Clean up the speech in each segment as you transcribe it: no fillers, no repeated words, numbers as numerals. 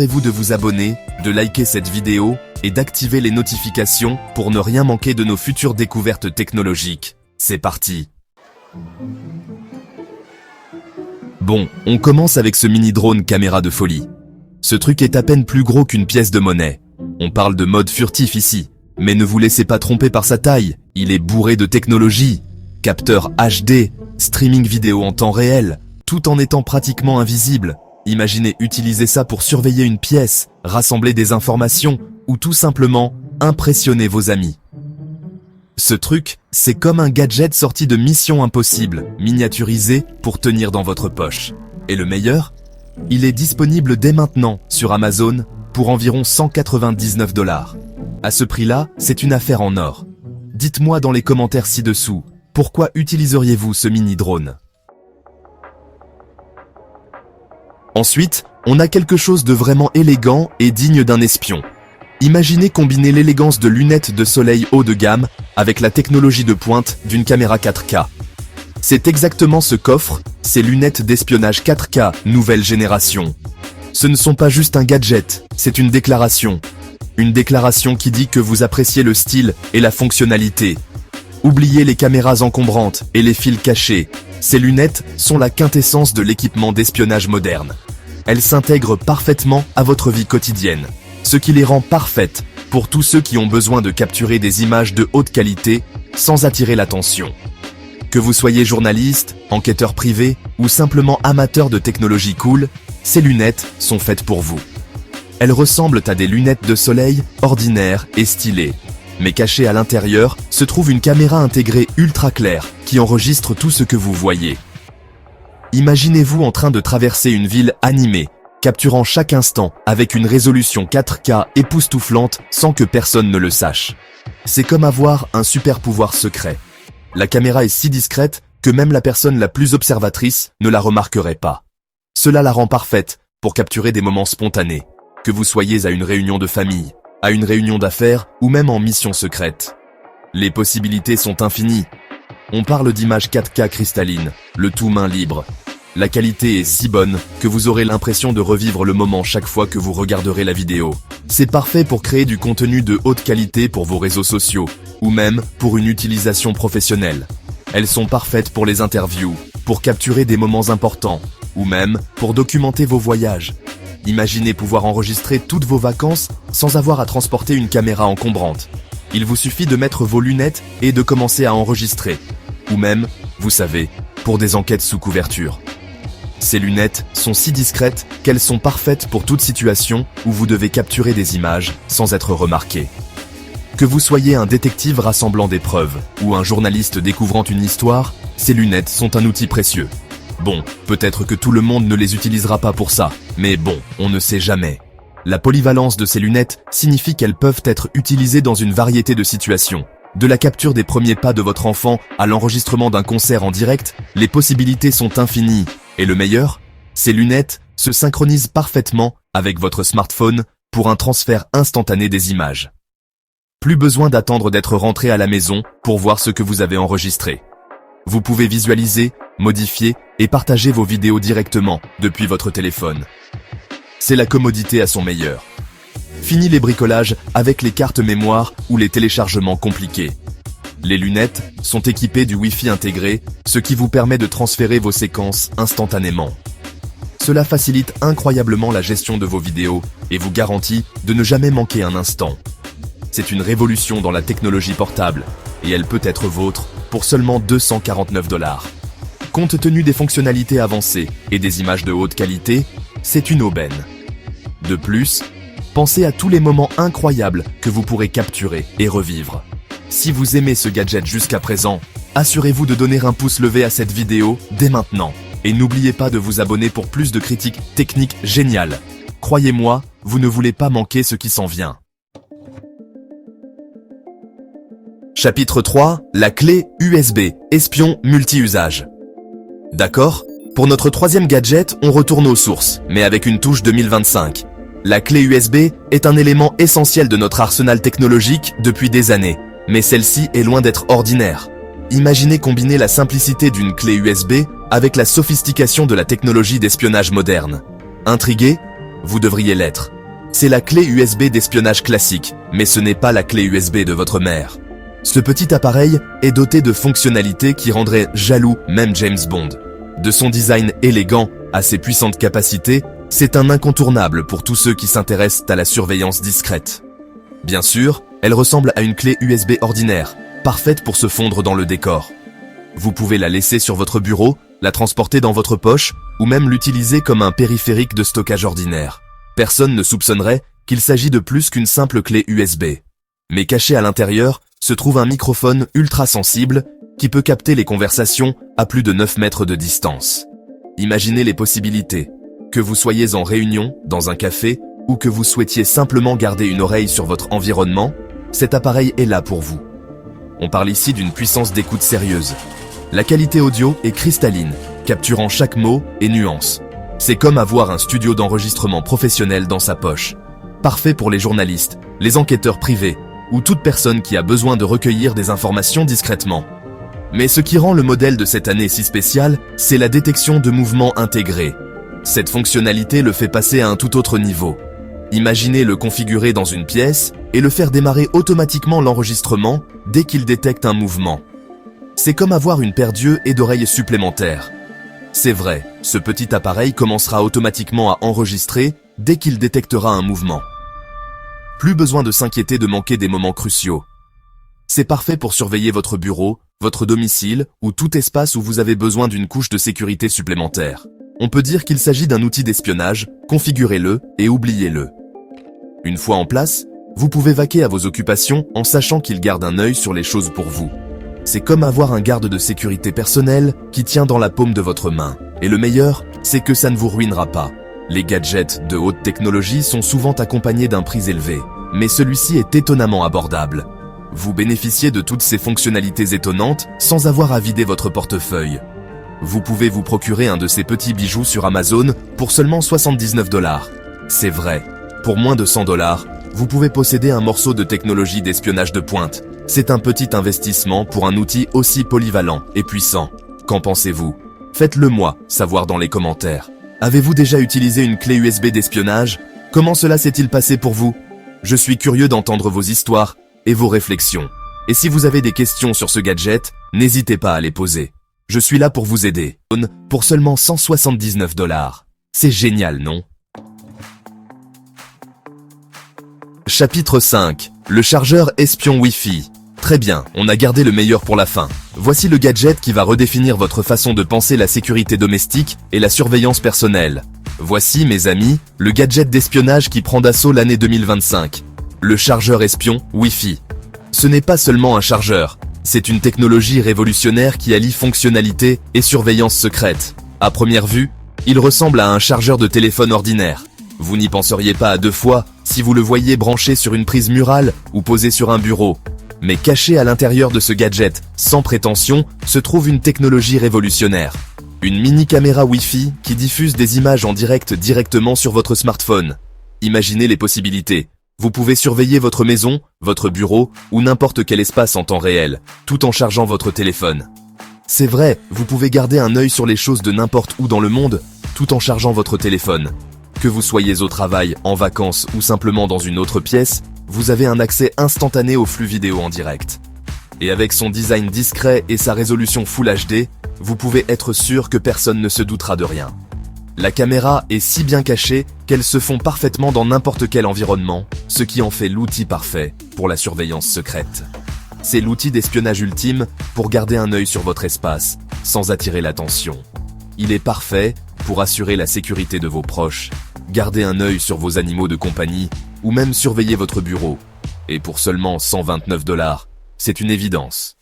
Assurez-vous de vous abonner, de liker cette vidéo et d'activer les notifications pour ne rien manquer de nos futures découvertes technologiques. C'est parti! Bon, on commence avec ce mini-drone caméra de folie. Ce truc est à peine plus gros qu'une pièce de monnaie. On parle de mode furtif ici, mais ne vous laissez pas tromper par sa taille, il est bourré de technologie. Capteur HD, streaming vidéo en temps réel, tout en étant pratiquement invisible. Imaginez utiliser ça pour surveiller une pièce, rassembler des informations ou tout simplement impressionner vos amis. Ce truc, c'est comme un gadget sorti de Mission Impossible, miniaturisé pour tenir dans votre poche. Et le meilleur? Il est disponible dès maintenant sur Amazon pour environ 199 $. À ce prix-là, c'est une affaire en or. Dites-moi dans les commentaires ci-dessous, pourquoi utiliseriez-vous ce mini-drone? Ensuite, on a quelque chose de vraiment élégant et digne d'un espion. Imaginez combiner l'élégance de lunettes de soleil haut de gamme avec la technologie de pointe d'une caméra 4K. C'est exactement ce qu'offrent ces lunettes d'espionnage 4K nouvelle génération. Ce ne sont pas juste un gadget, c'est une déclaration. Une déclaration qui dit que vous appréciez le style et la fonctionnalité. Oubliez les caméras encombrantes et les fils cachés. Ces lunettes sont la quintessence de l'équipement d'espionnage moderne. Elles s'intègrent parfaitement à votre vie quotidienne, ce qui les rend parfaites pour tous ceux qui ont besoin de capturer des images de haute qualité sans attirer l'attention. Que vous soyez journaliste, enquêteur privé ou simplement amateur de technologie cool, ces lunettes sont faites pour vous. Elles ressemblent à des lunettes de soleil ordinaires et stylées. Mais cachée à l'intérieur se trouve une caméra intégrée ultra claire qui enregistre tout ce que vous voyez. Imaginez-vous en train de traverser une ville animée, capturant chaque instant avec une résolution 4K époustouflante sans que personne ne le sache. C'est comme avoir un super pouvoir secret. La caméra est si discrète que même la personne la plus observatrice ne la remarquerait pas. Cela la rend parfaite pour capturer des moments spontanés, que vous soyez à une réunion de famille, à une réunion d'affaires ou même en mission secrète. Les possibilités sont infinies. On parle d'images 4K cristallines, le tout main libre. La qualité est si bonne que vous aurez l'impression de revivre le moment chaque fois que vous regarderez la vidéo. C'est parfait pour créer du contenu de haute qualité pour vos réseaux sociaux, ou même pour une utilisation professionnelle. Elles sont parfaites pour les interviews, pour capturer des moments importants, ou même pour documenter vos voyages. Imaginez pouvoir enregistrer toutes vos vacances sans avoir à transporter une caméra encombrante. Il vous suffit de mettre vos lunettes et de commencer à enregistrer. Ou même, vous savez, pour des enquêtes sous couverture. Ces lunettes sont si discrètes qu'elles sont parfaites pour toute situation où vous devez capturer des images sans être remarqué. Que vous soyez un détective rassemblant des preuves ou un journaliste découvrant une histoire, ces lunettes sont un outil précieux. Bon, peut-être que tout le monde ne les utilisera pas pour ça, mais bon, on ne sait jamais. La polyvalence de ces lunettes signifie qu'elles peuvent être utilisées dans une variété de situations. De la capture des premiers pas de votre enfant à l'enregistrement d'un concert en direct, les possibilités sont infinies. Et le meilleur, ces lunettes se synchronisent parfaitement avec votre smartphone pour un transfert instantané des images. Plus besoin d'attendre d'être rentré à la maison pour voir ce que vous avez enregistré. Vous pouvez visualiser, modifier et partager vos vidéos directement depuis votre téléphone. C'est la commodité à son meilleur. Fini les bricolages avec les cartes mémoire ou les téléchargements compliqués. Les lunettes sont équipées du Wi-Fi intégré, ce qui vous permet de transférer vos séquences instantanément. Cela facilite incroyablement la gestion de vos vidéos et vous garantit de ne jamais manquer un instant. C'est une révolution dans la technologie portable et elle peut être vôtre pour seulement 249 $. Compte tenu des fonctionnalités avancées et des images de haute qualité, c'est une aubaine. De plus, pensez à tous les moments incroyables que vous pourrez capturer et revivre. Si vous aimez ce gadget jusqu'à présent, assurez-vous de donner un pouce levé à cette vidéo dès maintenant. Et n'oubliez pas de vous abonner pour plus de critiques techniques géniales. Croyez-moi, vous ne voulez pas manquer ce qui s'en vient. Chapitre 3, la clé USB, espion multi-usage. D'accord? Pour notre troisième gadget, on retourne aux sources, mais avec une touche 2025. La clé USB est un élément essentiel de notre arsenal technologique depuis des années. Mais celle-ci est loin d'être ordinaire. Imaginez combiner la simplicité d'une clé USB avec la sophistication de la technologie d'espionnage moderne. Intrigué? Vous devriez l'être. C'est la clé USB d'espionnage classique, mais ce n'est pas la clé USB de votre mère. Ce petit appareil est doté de fonctionnalités qui rendraient jaloux même James Bond. De son design élégant à ses puissantes capacités, c'est un incontournable pour tous ceux qui s'intéressent à la surveillance discrète. Bien sûr, elle ressemble à une clé USB ordinaire, parfaite pour se fondre dans le décor. Vous pouvez la laisser sur votre bureau, la transporter dans votre poche, ou même l'utiliser comme un périphérique de stockage ordinaire. Personne ne soupçonnerait qu'il s'agit de plus qu'une simple clé USB. Mais caché à l'intérieur se trouve un microphone ultra sensible qui peut capter les conversations à plus de 9 mètres de distance. Imaginez les possibilités. Que vous soyez en réunion, dans un café, ou que vous souhaitiez simplement garder une oreille sur votre environnement, cet appareil est là pour vous. On parle ici d'une puissance d'écoute sérieuse. La qualité audio est cristalline, capturant chaque mot et nuance. C'est comme avoir un studio d'enregistrement professionnel dans sa poche. Parfait pour les journalistes, les enquêteurs privés, ou toute personne qui a besoin de recueillir des informations discrètement. Mais ce qui rend le modèle de cette année si spécial, c'est la détection de mouvements intégrés. Cette fonctionnalité le fait passer à un tout autre niveau. Imaginez le configurer dans une pièce et le faire démarrer automatiquement l'enregistrement dès qu'il détecte un mouvement. C'est comme avoir une paire d'yeux et d'oreilles supplémentaires. C'est vrai, ce petit appareil commencera automatiquement à enregistrer dès qu'il détectera un mouvement. Plus besoin de s'inquiéter de manquer des moments cruciaux. C'est parfait pour surveiller votre bureau, votre domicile ou tout espace où vous avez besoin d'une couche de sécurité supplémentaire. On peut dire qu'il s'agit d'un outil d'espionnage, configurez-le et oubliez-le. Une fois en place, vous pouvez vaquer à vos occupations en sachant qu'il garde un œil sur les choses pour vous. C'est comme avoir un garde de sécurité personnel qui tient dans la paume de votre main. Et le meilleur, c'est que ça ne vous ruinera pas. Les gadgets de haute technologie sont souvent accompagnés d'un prix élevé, mais celui-ci est étonnamment abordable. Vous bénéficiez de toutes ces fonctionnalités étonnantes sans avoir à vider votre portefeuille. Vous pouvez vous procurer un de ces petits bijoux sur Amazon pour seulement 79 $. C'est vrai, pour moins de 100 $, vous pouvez posséder un morceau de technologie d'espionnage de pointe. C'est un petit investissement pour un outil aussi polyvalent et puissant. Qu'en pensez-vous? Faites-le moi savoir dans les commentaires. Avez-vous déjà utilisé une clé USB d'espionnage? Comment cela s'est-il passé pour vous? Je suis curieux d'entendre vos histoires et vos réflexions. Et si vous avez des questions sur ce gadget, n'hésitez pas à les poser. Je suis là pour vous aider. Pour seulement 179 $. C'est génial, non? Chapitre 5. Le chargeur espion Wi-Fi. Très bien, on a gardé le meilleur pour la fin. Voici le gadget qui va redéfinir votre façon de penser la sécurité domestique et la surveillance personnelle. Voici, mes amis, le gadget d'espionnage qui prend d'assaut l'année 2025. Le chargeur espion Wi-Fi. Ce n'est pas seulement un chargeur, c'est une technologie révolutionnaire qui allie fonctionnalité et surveillance secrète. À première vue, il ressemble à un chargeur de téléphone ordinaire. Vous n'y penseriez pas à deux fois si vous le voyiez branché sur une prise murale ou posé sur un bureau. Mais caché à l'intérieur de ce gadget, sans prétention, se trouve une technologie révolutionnaire. Une mini-caméra Wi-Fi qui diffuse des images en direct directement sur votre smartphone. Imaginez les possibilités. Vous pouvez surveiller votre maison, votre bureau ou n'importe quel espace en temps réel, tout en chargeant votre téléphone. C'est vrai, vous pouvez garder un œil sur les choses de n'importe où dans le monde, tout en chargeant votre téléphone. Que vous soyez au travail, en vacances ou simplement dans une autre pièce, vous avez un accès instantané au flux vidéo en direct. Et avec son design discret et sa résolution Full HD, vous pouvez être sûr que personne ne se doutera de rien. La caméra est si bien cachée qu'elle se fond parfaitement dans n'importe quel environnement, ce qui en fait l'outil parfait pour la surveillance secrète. C'est l'outil d'espionnage ultime pour garder un œil sur votre espace, sans attirer l'attention. Il est parfait pour assurer la sécurité de vos proches, garder un œil sur vos animaux de compagnie, ou même surveiller votre bureau. Et pour seulement 129 $, c'est une évidence.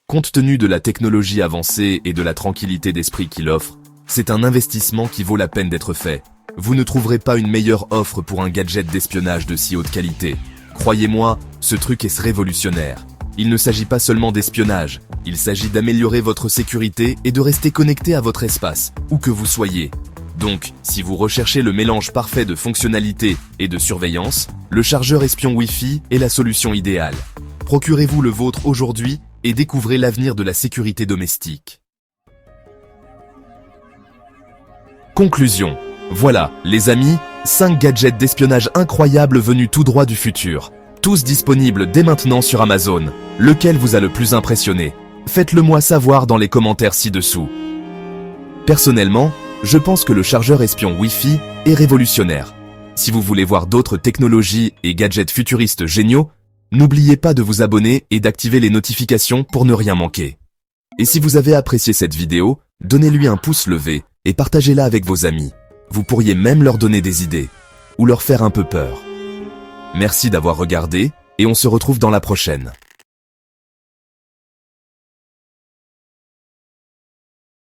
Compte tenu de la technologie avancée et de la tranquillité d'esprit qu'il offre, c'est un investissement qui vaut la peine d'être fait. Vous ne trouverez pas une meilleure offre pour un gadget d'espionnage de si haute qualité. Croyez-moi, ce truc est révolutionnaire. Il ne s'agit pas seulement d'espionnage, il s'agit d'améliorer votre sécurité et de rester connecté à votre espace, où que vous soyez. Donc, si vous recherchez le mélange parfait de fonctionnalité et de surveillance, le chargeur espion Wi-Fi est la solution idéale. Procurez-vous le vôtre aujourd'hui et découvrez l'avenir de la sécurité domestique. Conclusion. Voilà, les amis, 5 gadgets d'espionnage incroyables venus tout droit du futur. Tous disponibles dès maintenant sur Amazon. Lequel vous a le plus impressionné? Faites-le moi savoir dans les commentaires ci-dessous. Personnellement, je pense que le chargeur espion Wi-Fi est révolutionnaire. Si vous voulez voir d'autres technologies et gadgets futuristes géniaux, n'oubliez pas de vous abonner et d'activer les notifications pour ne rien manquer. Et si vous avez apprécié cette vidéo, donnez-lui un pouce levé et partagez-la avec vos amis. Vous pourriez même leur donner des idées, ou leur faire un peu peur. Merci d'avoir regardé, et on se retrouve dans la prochaine.